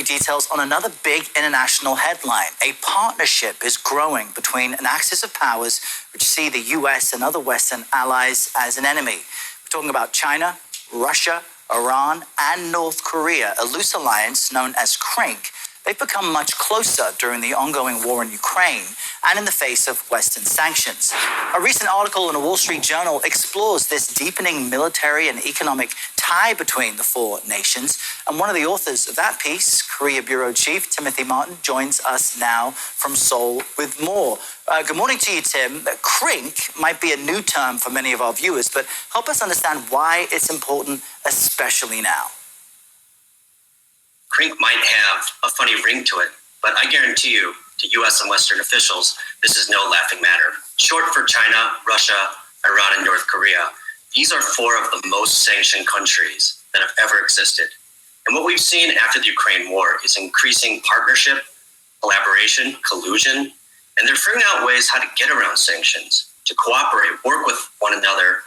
Details on another big international headline. A partnership is growing between an axis of powers which see the US and other Western allies as an enemy. We're talking about China, Russia, Iran, and North Korea, a loose alliance known as CRINC. They've become much closer during the ongoing war in Ukraine and in the face of Western sanctions. A recent article in a Wall Street Journal explores this deepening military and economic tie between the four nations. And one of the authors of that piece, Korea Bureau Chief Timothy Martin, joins us now from Seoul with more. Good morning to you, Tim. CRINC might be a new term for many of our viewers, but help us understand why it's important, especially now. CRINC might have a funny ring to it, but I guarantee you, to U.S. and Western officials, this is no laughing matter. Short for China, Russia, Iran, and North Korea, these are four of the most sanctioned countries that have ever existed. And what we've seen after the Ukraine war is increasing partnership, collaboration, collusion, and they're figuring out ways how to get around sanctions, to cooperate, work with one another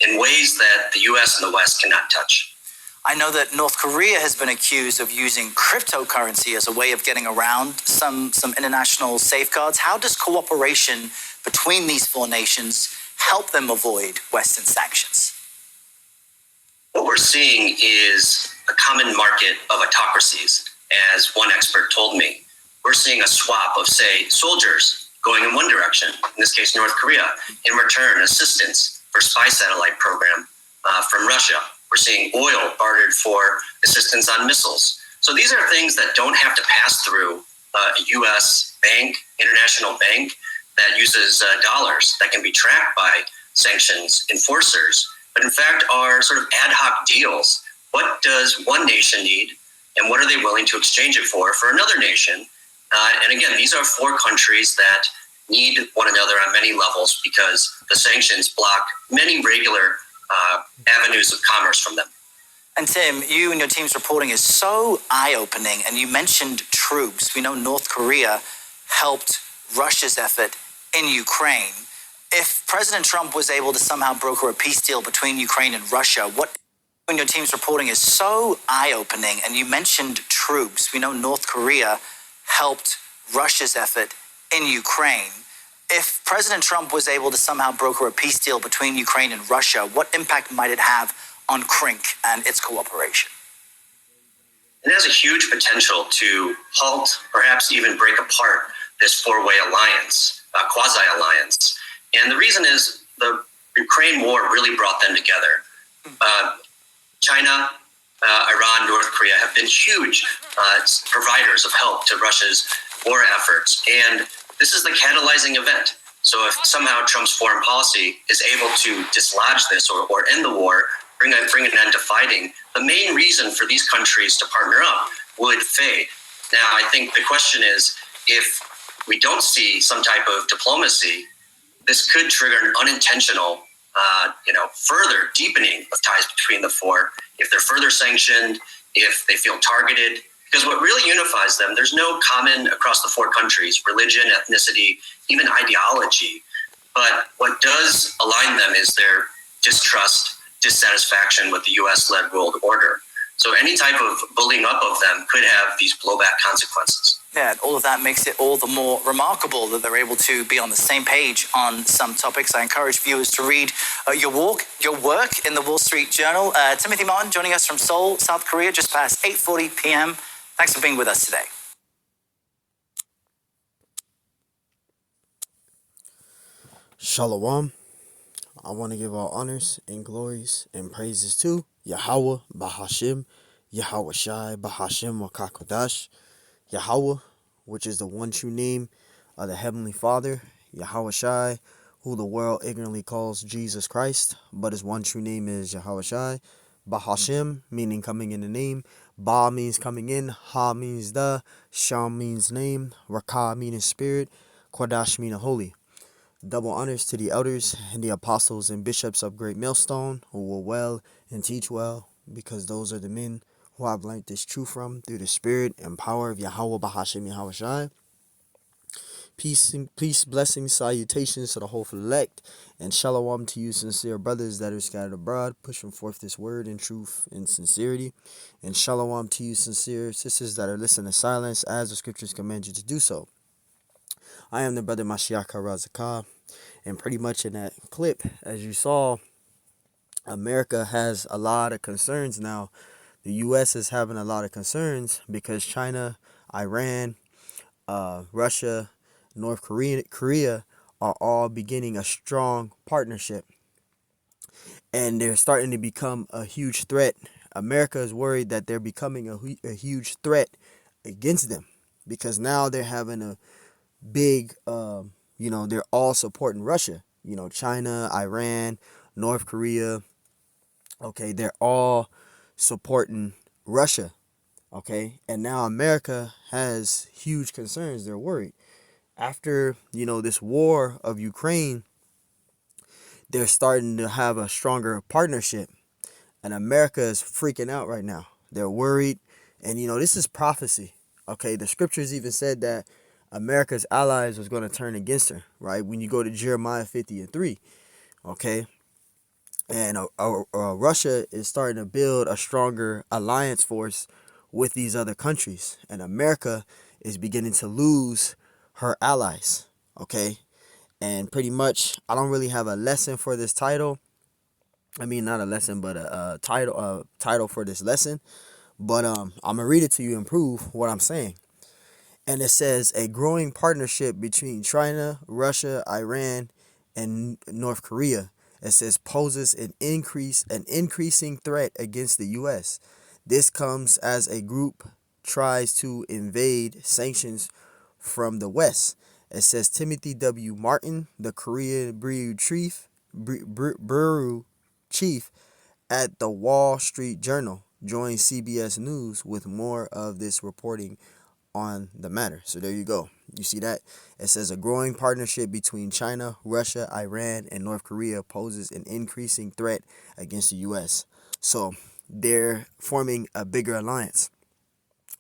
in ways that the U.S. and the West cannot touch. I know that North Korea has been accused of using cryptocurrency as a way of getting around some international safeguards. How does cooperation between these four nations help them avoid Western sanctions? What we're seeing is a common market of autocracies, as one expert told me. We're seeing a swap of, say, soldiers going in one direction, in this case, North Korea, in return, assistance for spy satellite program from Russia. We're seeing oil bartered for assistance on missiles. So these are things that don't have to pass through a U.S. bank, international bank that uses dollars that can be tracked by sanctions enforcers, but in fact are sort of ad hoc deals. What does one nation need, and what are they willing to exchange it for another nation? And again, these are four countries that need one another on many levels because the sanctions block many regular avenues of commerce from them. And Tim, you and your team's reporting is so eye-opening, and you mentioned troops. We know North Korea helped Russia's effort in Ukraine. If President Trump was able to somehow broker a peace deal between Ukraine and Russia, what you and your team's reporting is so eye-opening, and you mentioned troops. We know North Korea helped Russia's effort in Ukraine. If President Trump was able to somehow broker a peace deal between Ukraine and Russia, what impact might it have on CRINC and its cooperation? It has a huge potential to halt, perhaps even break apart this four-way alliance, quasi-alliance. And the reason is the Ukraine war really brought them together. China, Iran, North Korea have been huge providers of help to Russia's war efforts. And this is the catalyzing event. So if somehow Trump's foreign policy is able to dislodge this or end the war, bring an end to fighting, the main reason for these countries to partner up would fade. Now, I think the question is, if we don't see some type of diplomacy, this could trigger an unintentional, further deepening of ties between the four. If they're further sanctioned, if they feel targeted, because what really unifies them, there's no common across the four countries, religion, ethnicity, even ideology. But what does align them is their distrust, dissatisfaction with the US-led world order. So any type of building up of them could have these blowback consequences. Yeah, all of that makes it all the more remarkable that they're able to be on the same page on some topics. I encourage viewers to read your work in the Wall Street Journal. Timothy Martin joining us from Seoul, South Korea, just past 8:40 p.m. Thanks for being with us today. Shalom. I want to give all honors and glories and praises to Yahweh Bahashim, Yahweh Shai Bahashim Wakakodash, Yahweh, which is the one true name of the Heavenly Father, Yahweh Shai, who the world ignorantly calls Jesus Christ, but his one true name is Yahweh Shai, Bahashim, meaning coming in the name, Ba means coming in, Ha means the, Sham means name, Rakah meaning spirit, Kodash meaning holy. Double honors to the elders and the apostles and bishops of Great Millstone who will well and teach well, because those are the men who I've learned this truth from through the spirit and power of Yahweh Bahashim Yahweh Shai. Peace, blessings, salutations to the whole elect, and shalom to you, sincere brothers that are scattered abroad, pushing forth this word in truth and sincerity. And shalom to you, sincere sisters that are listening in silence, as the scriptures command you to do so. I am the brother Mashiach Razakah, and pretty much in that clip, as you saw, America has a lot of concerns now. The U.S. is having a lot of concerns because China, Iran, Russia, North Korea are all beginning a strong partnership, and they're starting to become a huge threat. America is worried that they're becoming a huge threat against them because now they're having a big, they're all supporting Russia. China, Iran, North Korea. Okay, they're all supporting Russia. Okay, and now America has huge concerns. They're worried. After, this war of Ukraine, they're starting to have a stronger partnership. And America is freaking out right now. They're worried. And, this is prophecy. Okay, the scriptures even said that America's allies was going to turn against her, right? When you go to Jeremiah 50:3, okay? And Russia is starting to build a stronger alliance force with these other countries. And America is beginning to lose her allies, okay? And pretty much, I don't really have a lesson for this title. I mean, not a lesson, but a title for this lesson. But I'm gonna read it to you and prove what I'm saying. And it says a growing partnership between China, Russia, Iran, and North Korea. It says poses an increasing threat against the U.S. This comes as a group tries to evade sanctions from the West. It says Timothy W. Martin, the Korean bureau chief at the Wall Street Journal, joined CBS News with more of this reporting on the matter. So there you go. You see that? It says a growing partnership between China, Russia, Iran, and North Korea poses an increasing threat against the U.S. So they're forming a bigger alliance.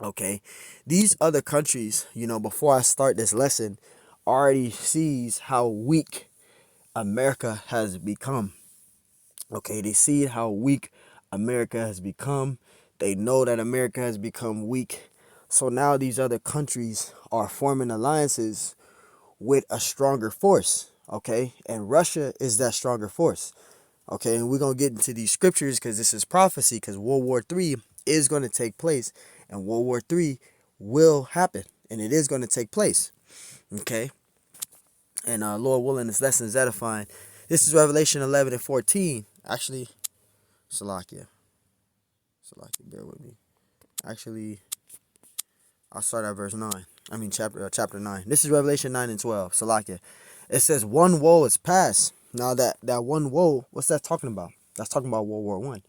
Okay, these other countries, before I start this lesson, already sees how weak America has become. Okay, they see how weak America has become. They know that America has become weak. So now these other countries are forming alliances with a stronger force. Okay, and Russia is that stronger force. Okay, and we're going to get into these scriptures because this is prophecy, because World War III is going to take place, and World War III will happen, and it is going to take place. Okay, and Lord willing, this lesson is edifying. This is Revelation 11:14. Actually, Salakia, bear with me. Actually, I'll start at verse 9. I mean, chapter 9. This is Revelation 9:12. Salakia. It says, one woe is past. Now that one woe, what's that talking about? That's talking about World War I.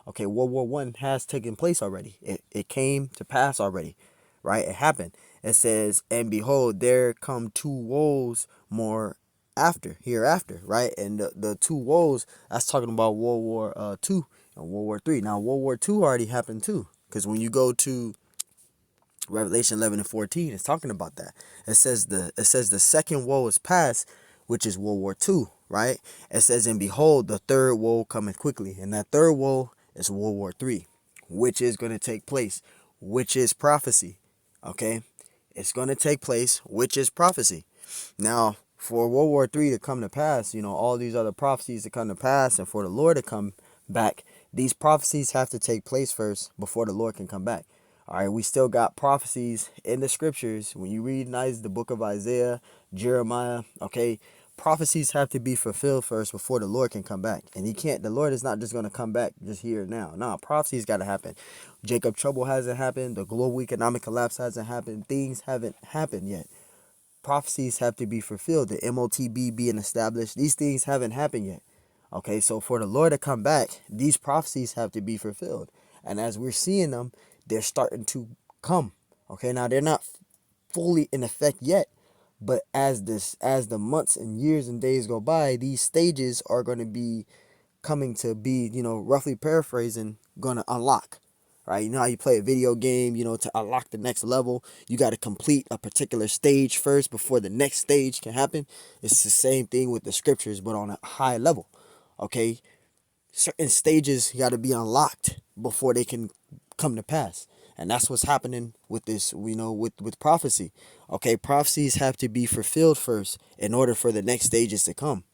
Okay, World War I has taken place already. It came to pass already, right? It happened. It says, and behold, there come two woes more hereafter, right? And the two woes, that's talking about World War II and World War III. Now, World War II already happened too, because when you go to Revelation 11:14, it's talking about that. It says the second woe is past, which is World War II, right? It says, and behold, the third woe cometh quickly. And that third woe is World War III, which is going to take place, which is prophecy. Okay? It's going to take place, which is prophecy. Now, for World War III to come to pass, all these other prophecies to come to pass, and for the Lord to come back, these prophecies have to take place first before the Lord can come back. All right, we still got prophecies in the scriptures. When you read the book of Isaiah, Jeremiah, okay, prophecies have to be fulfilled first before the Lord can come back. And the Lord is not just going to come back just here and now. No, prophecies got to happen. Jacob trouble hasn't happened. The global economic collapse hasn't happened. Things haven't happened yet. Prophecies have to be fulfilled. The MOTB being established. These things haven't happened yet. Okay, so for the Lord to come back, these prophecies have to be fulfilled. And as we're seeing them, they're starting to come. Okay, now they're not fully in effect yet, but as the months and years and days go by, these stages are going to be coming to be, roughly paraphrasing, going to unlock. right? You know how you play a video game, to unlock the next level, you got to complete a particular stage first before the next stage can happen. It's the same thing with the scriptures, but on a high level, okay? Certain stages got to be unlocked before they can come to pass. And that's what's happening with this, with prophecy. Okay, prophecies have to be fulfilled first in order for the next stages to come.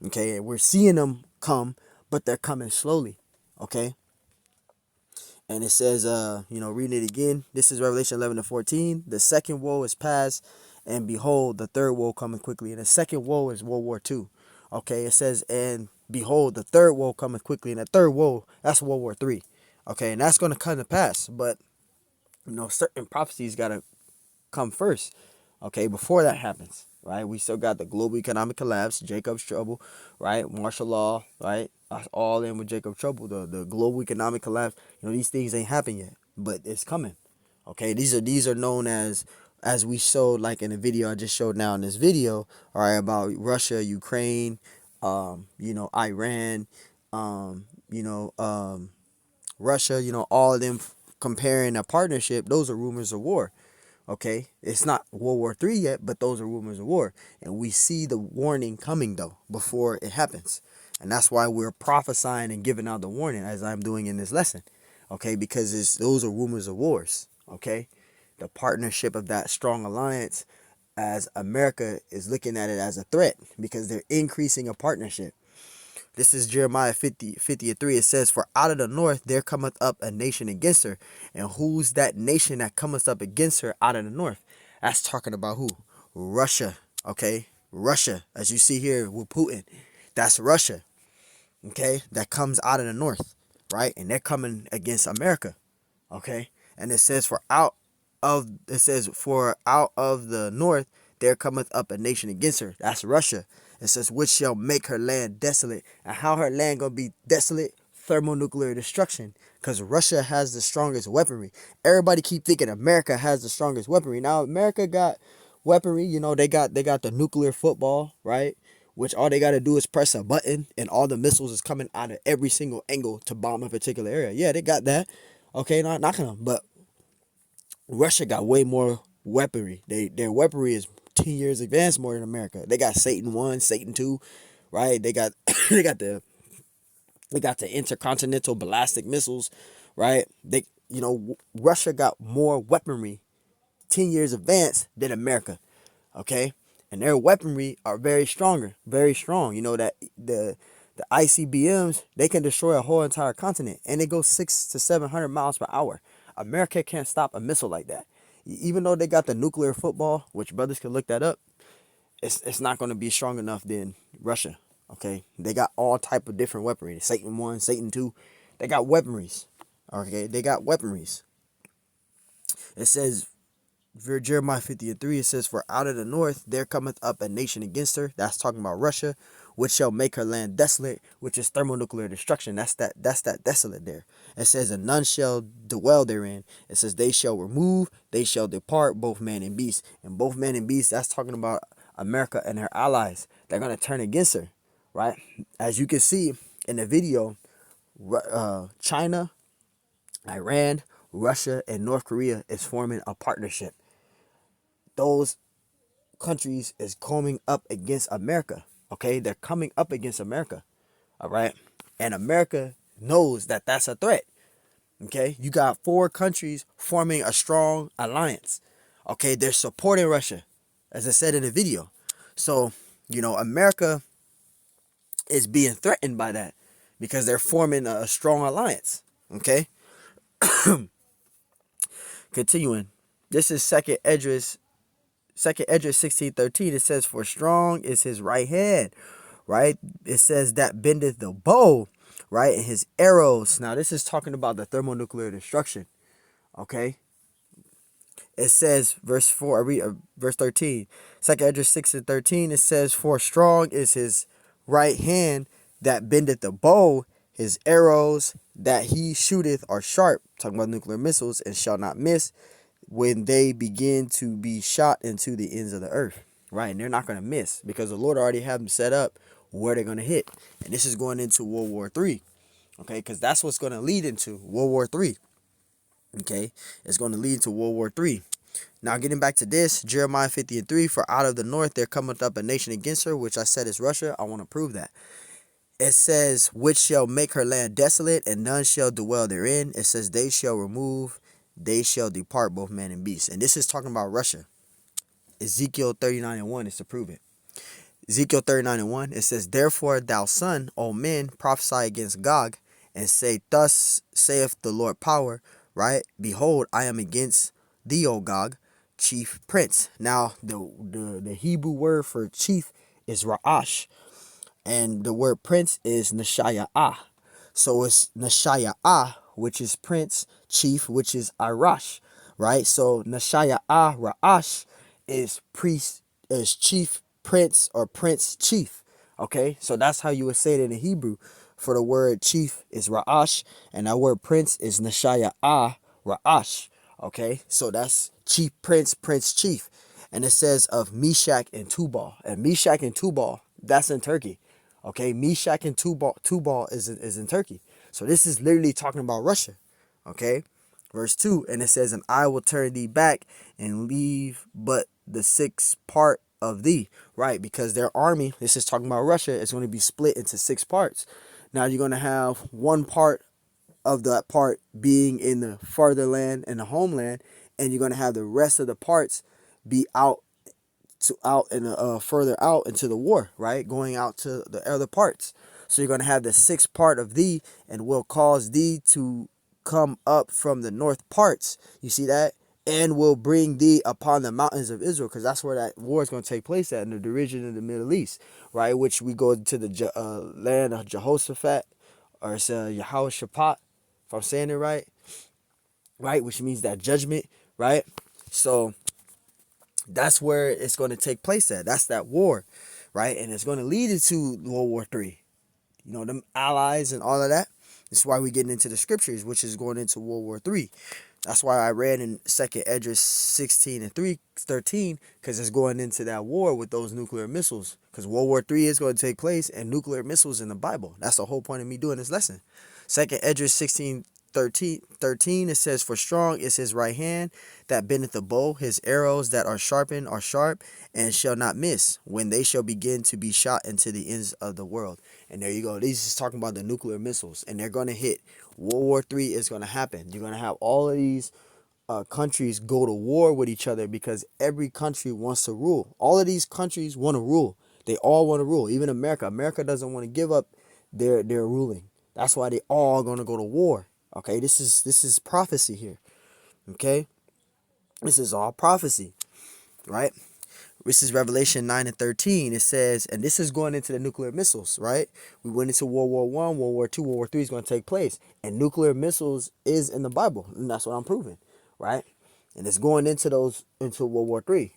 Okay, and we're seeing them come, but they're coming slowly. Okay. And it says, reading it again, this is Revelation 11-14. The second woe is past, and behold, the third woe coming quickly. And the second woe is World War II. Okay, it says, and behold, the third woe coming quickly. And the third woe, that's World War III. Okay, and that's going to come to pass. But, certain prophecies got to come first. Okay, before that happens, right? We still got the global economic collapse, Jacob's trouble, right? Martial law, right? That's all in with Jacob's trouble. The global economic collapse. These things ain't happened yet, but it's coming. Okay, these are known as we showed, like in the video I just showed now in this video, all right, about Russia, Ukraine, Iran, Russia, all of them comparing a partnership. Those are rumors of war. Okay, it's not World War III yet, but those are rumors of war. And we see the warning coming, though, before it happens. And that's why we're prophesying and giving out the warning, as I'm doing in this lesson. Okay, because those are rumors of wars. Okay, the partnership of that strong alliance, as America is looking at it as a threat, because they're increasing a partnership. This is Jeremiah 50:3. It says, for out of the north there cometh up a nation against her. And who's that nation that cometh up against her out of the north? That's talking about who? Russia. Okay? Russia. As you see here with Putin. That's Russia. Okay? That comes out of the north. Right? And they're coming against America. Okay? And it says, for out of the north there cometh up a nation against her. That's Russia. It says, which shall make her land desolate. And how her land gonna be desolate? Thermonuclear destruction. Because Russia has the strongest weaponry. Everybody keep thinking America has the strongest weaponry. Now America got weaponry. They got the nuclear football, right? Which all they got to do is press a button and all the missiles is coming out of every single angle to bomb a particular area. Yeah, they got that. Okay, not knocking them, but Russia got way more weaponry. Their weaponry is 10 years advanced more than America. They got Satan 1, Satan 2, right? They got the intercontinental ballistic missiles, right? Russia got more weaponry 10 years advanced than America. Okay? And their weaponry are very strong. That the ICBMs, they can destroy a whole entire continent, and they go 600 to 700 miles per hour. America can't stop a missile like that. Even though they got the nuclear football, which brothers can look that up, it's not going to be strong enough than Russia. Okay, they got all type of different weaponry. Satan 1, Satan 2, they got weaponries. Okay, they got weaponries. It says, Jeremiah 50:3, it says, for out of the north there cometh up a nation against her. That's talking about Russia, which shall make her land desolate, which is thermonuclear destruction. That's that desolate there. It says, and none shall dwell therein. It says, they shall remove, they shall depart, both man and beast. And both man and beast, that's talking about America and her allies. They're going to turn against her, right? As you can see in the video, China, Iran, Russia, and North Korea is forming a partnership. Those countries is coming up against America. Okay, they're coming up against America. All right, and America knows that that's a threat. Okay, you got 4 countries forming a strong alliance. Okay, they're supporting Russia, as I said in the video. So, America is being threatened by that because they're forming a strong alliance. Okay, continuing. This is Second Esdras 16:13. It says, for strong is his right hand, right? It says that bendeth the bow, right? And his arrows. Now this is talking about the thermonuclear destruction. Okay. It says, verse 4, I read verse 13. 2 Esdras 6:13. It says, for strong is his right hand that bendeth the bow, his arrows that he shooteth are sharp. Talking about nuclear missiles, and shall not miss when they begin to be shot into the ends of the earth. Right, and they're not going to miss because the Lord already have them set up where they're going to hit. And this is going into World War III. Okay, because that's what's going to lead into World War III. Okay, it's going to lead to World War III. Now, getting back to this, Jeremiah 50:3, for out of the north there cometh up a nation against her, which I said is Russia. I want to prove that. It says, which shall make her land desolate, and none shall dwell therein. It says, they shall remove, they shall depart, both man and beast. And this is talking about Russia. Ezekiel 39:1 is to prove it. Ezekiel 39:1, it says, therefore, thou son, O men, prophesy against Gog, and say, thus saith the Lord power, right? Behold, I am against thee, O Gog, chief prince. Now, the Hebrew word for chief is Ra'ash, and the word prince is Neshayah. So it's Neshayah, which is prince, chief, which is Arash, right? So Neshayah Ra'ash is priest, is chief prince, or prince chief. Okay, so that's how you would say it in the Hebrew. For the word chief is Ra'ash, and that word prince is Neshayah Ra'ash. Okay, so that's chief prince, prince chief. And it says of Meshach and Tubal. And Meshach and Tubal, that's in Turkey. Okay, Meshach and Tubal is in Turkey. So this is literally talking about Russia. Okay, verse 2, and it says, and I will turn thee back and leave but the sixth part of thee. Right, because their army, this is talking about Russia, is going to be split into 6 parts. Now you're going to have one part of that part being in the farther land and the homeland, and you're going to have the rest of the parts be out and further out into the war, right? Going out to the other parts. So you're going to have the 6th part of thee, and will cause thee to come up from the north parts. You see that? And will bring thee upon the mountains of Israel, because that's where that war is going to take place at, in the region of the Middle East, right? Which we go to the land of Jehoshaphat, or it's Yehoshaphat, if I'm saying it right, which means that judgment, right? So that's where it's going to take place at. That's that war, right? And it's going to lead into World War III. You know, them allies and all of that. That's why we're getting into the scriptures, which is going into World War III. That's why I read in 2nd Esdras 16:13, because it's going into that war with those nuclear missiles. Because World War III is going to take place, and nuclear missiles in the Bible. That's the whole point of me doing this lesson. 2nd Esdras 16:13, it says, for strong is his right hand that bendeth the bow, his arrows that are sharpened are sharp, and shall not miss, when they shall begin to be shot into the ends of the world. And there you go. This is talking about the nuclear missiles, and they're going to hit. World War III is going to happen. You're going to have all of these countries go to war with each other, because every country wants to rule. All of these countries want to rule. They all want to rule. Even America. America doesn't want to give up their ruling. That's why they all going to go to war. Okay, this is prophecy here. Okay, this is all prophecy, right? This is Revelation 9:13. It says, and this is going into the nuclear missiles, right? We went into World War I, World War II, World War III is going to take place, and nuclear missiles is in the Bible, and that's what I'm proving, right? And it's going into World War III,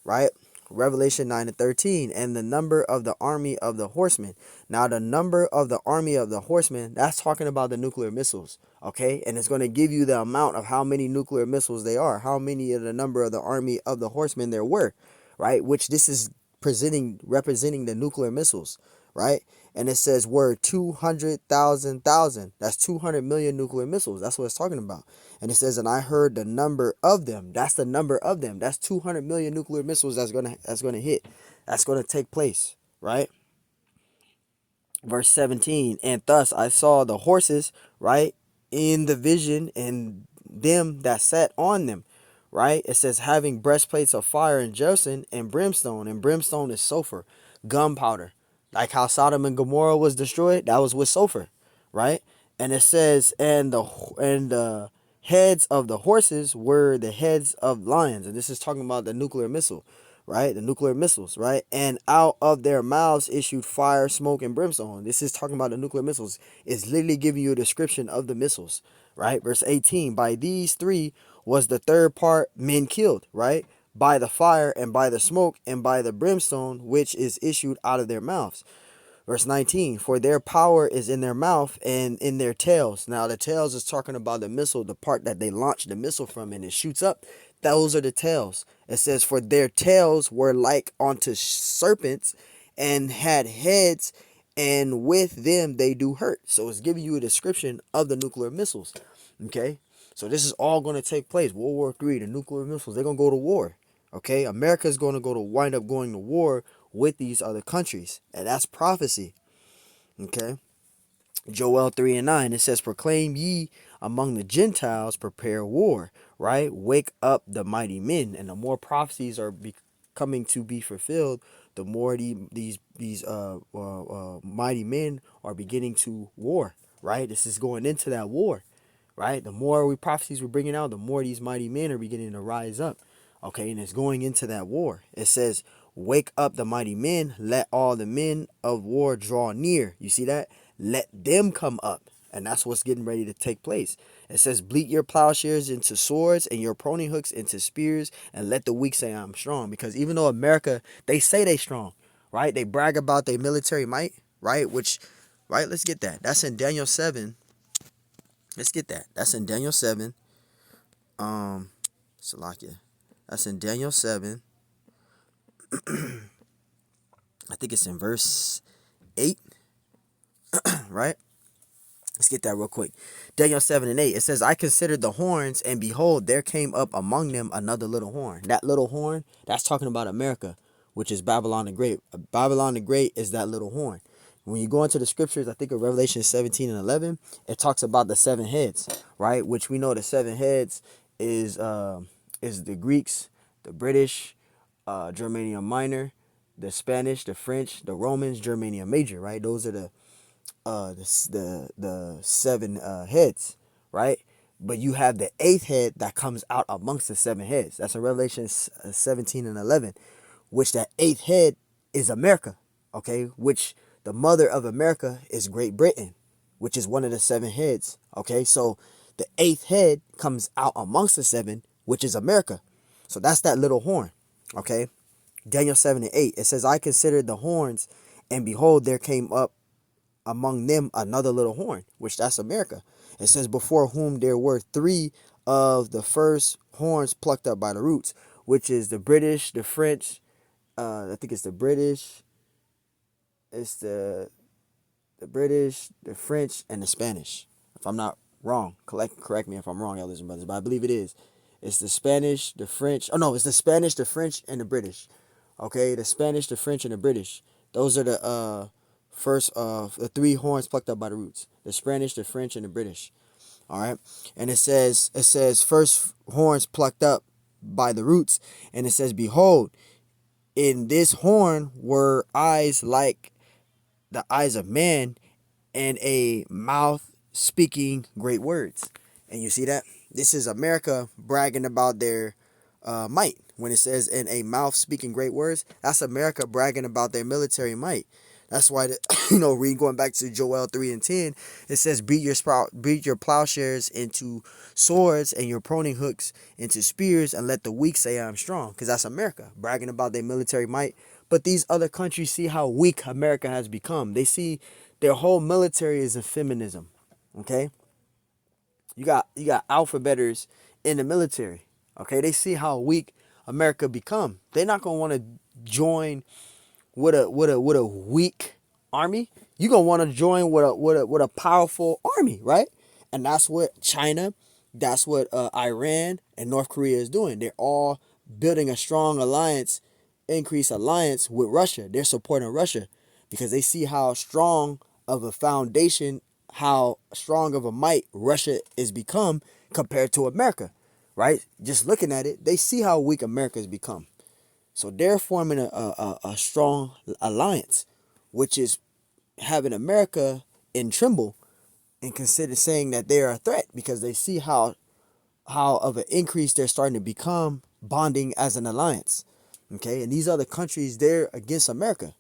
right? Revelation 9:13, and the number of the army of the horsemen. Now, the number of the army of the horsemen, that's talking about the nuclear missiles, okay? And it's going to give you the amount of how many nuclear missiles they are, how many of the number of the army of the horsemen there were, right? Which this is representing the nuclear missiles, right? And it says were 200,000. That's 200 million nuclear missiles. That's what it's talking about. And it says, and I heard the number of them. That's the number of them. That's 200 million nuclear missiles that's gonna hit. That's gonna take place, right? Verse 17. And thus I saw the horses, right, in the vision, and them that sat on them, right? It says having breastplates of fire and Josin and brimstone is sulfur, gunpowder. Like how Sodom and Gomorrah was destroyed, that was with sulfur, right? And it says, and the heads of the horses were the heads of lions. And this is talking about the nuclear missile, right? The nuclear missiles, right? And out of their mouths issued fire, smoke, and brimstone. This is talking about the nuclear missiles. It's literally giving you a description of the missiles, right? Verse 18, by these 3 was the third part men killed, right? By the fire and by the smoke and by the brimstone which is issued out of their mouths. Verse 19, for their power is in their mouth and in their tails. Now the tails is talking about the missile, the part that they launch the missile from and it shoots up. Those are the tails. It says, for their tails were like unto serpents and had heads, and with them they do hurt. So it's giving you a description of the nuclear missiles. Okay. So this is all going to take place. World War III, the nuclear missiles, they're going to go to war. Okay, America is going to wind up going to war with these other countries, and that's prophecy. Okay, Joel 3 and 9, it says, proclaim ye among the Gentiles, prepare war, right? Wake up the mighty men. And the more prophecies are coming to be fulfilled, the more these mighty men are beginning to war, right? This is going into that war, right? The more prophecies we're bringing out, the more these mighty men are beginning to rise up, okay? And it's going into that war. It says, wake up the mighty men, let all the men of war draw near. You see that? Let them come up. And that's what's getting ready to take place. It says, bleat your plowshares into swords and your pruning hooks into spears, and let the weak say I'm strong. Because even though America, they say they strong, right? They brag about their military might, right? Which, right, let's get that. That's in Daniel 7. Let's get that. That's in Daniel 7. Salakia. That's in Daniel 7. I think it's in verse 8. Right? Let's get that real quick. Daniel 7 and 8. It says, I considered the horns, and behold, there came up among them another little horn. That little horn, that's talking about America, which is Babylon the Great. Babylon the Great is that little horn. When you go into the scriptures, I think of Revelation 17 and 11, it talks about the 7 heads, right? Which we know the 7 heads is the Greeks, the British, Germania Minor, the Spanish, the French, the Romans, Germania Major, right? Those are the 7 heads, right? But you have the 8th head that comes out amongst the 7 heads. That's in Revelation 17 and 11, which that 8th head is America, okay? Which the mother of America is Great Britain, which is one of the 7 heads, okay? So the 8th head comes out amongst the 7, which is America. So that's that little horn, okay? Daniel 7 and 8, it says, I considered the horns, and behold, there came up among them another little horn, which that's America. It says, before whom there were 3 of the first horns plucked up by the roots, which is the British, the French, I think it's the British, it's the British, the French, and the Spanish. If I'm not wrong, correct me if I'm wrong, elders and brothers, but I believe it is. It's the Spanish, the French. Oh no, it's the Spanish, the French, and the British. Okay, the Spanish, the French, and the British. Those are the first the 3 horns plucked up by the roots. The Spanish, the French, and the British. All right, and it says first horns plucked up by the roots, and it says, behold, in this horn were eyes like the eyes of man, and a mouth speaking great words. And you see that? This is America bragging about their might. When it says in a mouth speaking great words, that's America bragging about their military might. That's why, going back to Joel 3 and 10, it says, beat your plowshares into swords and your pruning hooks into spears, and let the weak say I'm strong. Because that's America bragging about their military might. But these other countries see how weak America has become. They see their whole military is in feminism. Okay? You got alphabeters in the military. Okay? They see how weak America become. They're not gonna want to join with a weak army. You're gonna want to join with a powerful army, right? And that's what China, that's what Iran and North Korea is doing. They're all building a strong alliance, increased alliance with Russia. They're supporting Russia because they see how strong of a foundation, how strong of a might Russia is become compared to America, right? Just looking at it, they see how weak America has become. So they're forming a strong alliance, which is having America in tremble and consider saying that they're a threat because they see how of an increase they're starting to become bonding as an alliance. Okay, and these other countries, they're against America,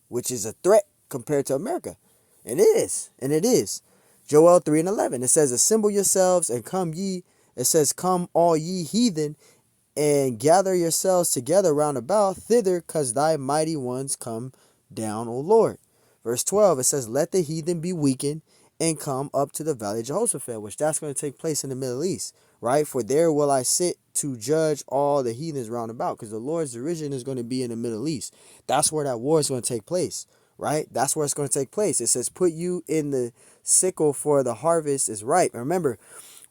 which is a threat compared to America. And it is. Joel 3 and 11, it says, assemble yourselves and come ye. It says, come all ye heathen, and gather yourselves together round about thither, cause thy mighty ones come down, O Lord. Verse 12, it says, let the heathen be weakened and come up to the valley of Jehoshaphat, which that's going to take place in the Middle East, right? For there will I sit to judge all the heathens round about, because the Lord's derision is going to be in the Middle East. That's where that war is going to take place, right? That's where it's going to take place. It says, put you in the sickle, for the harvest is ripe. And remember,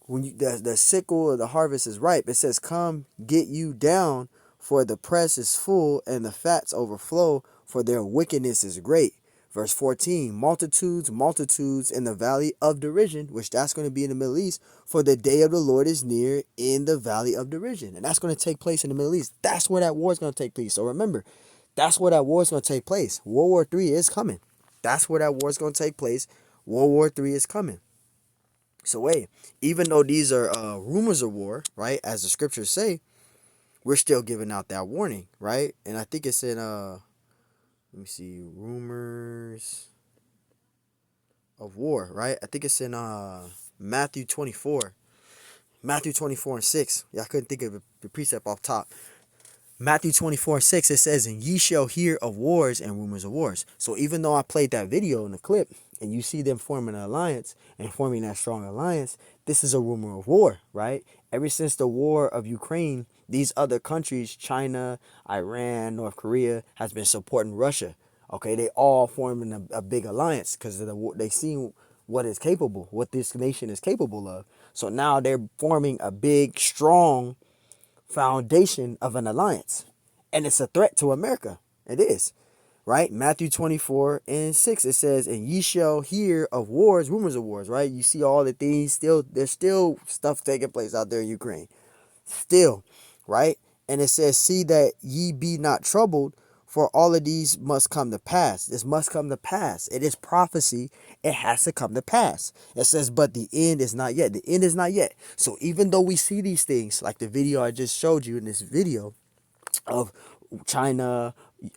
when the sickle of the harvest is ripe, it says, "Come, get you down, for the press is full and the fats overflow, for their wickedness is great." Verse 14, multitudes, multitudes in the valley of derision, which that's going to be in the Middle East, for the day of the Lord is near in the valley of derision. And that's going to take place in the Middle East. That's where that war is going to take place. So remember, that's where that war is going to take place. World War III is coming. That's where that war is going to take place. World War III is coming. So, hey, even though these are rumors of war, right, as the scriptures say, we're still giving out that warning, right? And I think it's in, let me see, rumors of war, right? I think it's in Matthew 24. Matthew 24 and 6. Yeah, I couldn't think of the precept off top. Matthew 24 and 6, it says, "And ye shall hear of wars and rumors of wars." So even though I played that video in the clip, and you see them forming an alliance and forming that strong alliance, this is a rumor of war, right? Ever since the war of Ukraine, these other countries, China, Iran, North Korea, has been supporting Russia. Okay, they all forming a big alliance because they see what is capable, what this nation is capable of. So now they're forming a big, strong foundation of an alliance. And it's a threat to America. It is. Right? Matthew 24 and 6, it says, "And ye shall hear of wars," rumors of wars, right? You see all the things, there's still stuff taking place out there in Ukraine. Still, right? And it says, "See that ye be not troubled, for all of these must come to pass." This must come to pass. It is prophecy. It has to come to pass. It says, "But the end is not yet." The end is not yet. So even though we see these things, like the video I just showed you in this video of China,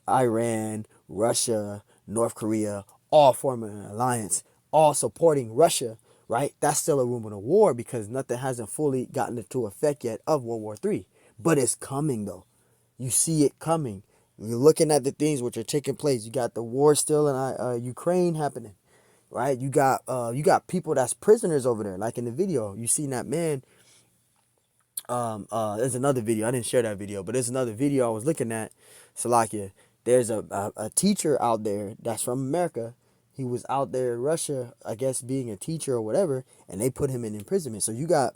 Iran, Russia, North Korea, all forming an alliance, all supporting Russia, right? That's still a rumor of war because nothing hasn't fully gotten into effect yet of World War III. But it's coming though. You see it coming. You're looking at the things which are taking place. You got the war still in Ukraine happening, right? You got people that's prisoners over there, like in the video. You seen that man. There's another video. I didn't share that video, but there's another video I was looking at. Salakia. There's a teacher out there that's from America. He was out there in Russia, I guess, being a teacher or whatever, and they put him in imprisonment. So you got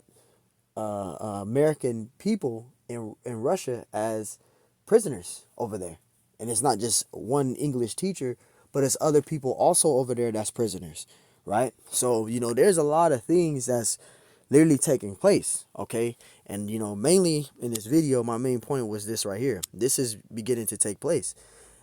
American people in Russia as prisoners over there. And it's not just one English teacher, but it's other people also over there that's prisoners, right? So, there's a lot of things that's literally taking place, okay? And, mainly in this video, my main point was this right here. This is beginning to take place.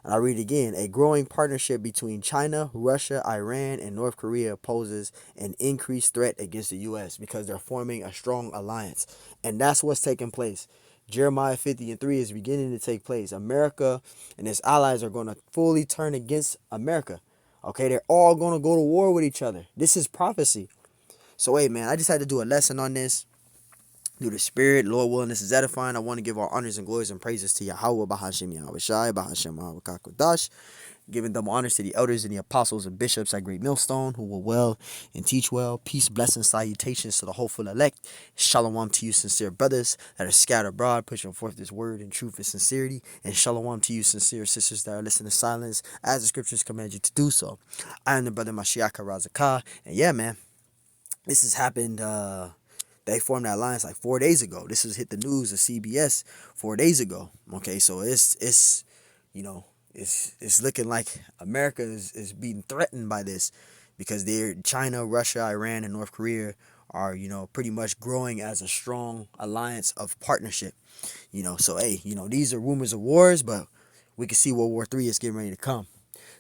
And I'll read it again. "A growing partnership between China, Russia, Iran, and North Korea poses an increased threat against the U.S. because they're forming a strong alliance." And that's what's taking place. Jeremiah 50 and 3 is beginning to take place. America and its allies are going to fully turn against America. Okay, they're all going to go to war with each other. This is prophecy. So, hey, man, I just had to do a lesson on this. Through the Spirit, Lord willing, this is edifying. I want to give all honors and glories and praises to Yahweh, Bahashim Yahweh Shai, Bahashim Yahweh Kakodash, giving them honors to the elders and the apostles and bishops at Great Millstone, who will well and teach well. Peace, blessings, salutations to the hopeful elect. Shalom to you, sincere brothers that are scattered abroad, pushing forth this word in truth and sincerity. And shalom to you, sincere sisters that are listening to silence, as the scriptures command you to do so. I am the brother Mashiach Razakah, and yeah, man, this has happened. They formed that alliance like 4 days ago. This was hit the news of CBS 4 days ago. Okay, so it's looking like America is being threatened by this because China, Russia, Iran, and North Korea are pretty much growing as a strong alliance of partnership. So hey, these are rumors of wars, but we can see World War III is getting ready to come.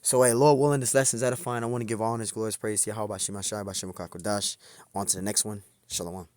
So, hey, Lord willing, this lesson is edifying. I want to give all honors, glories, praise to Yahweh, Bashim Ashai, Bashim Kakodash. On to the next one. Shalom.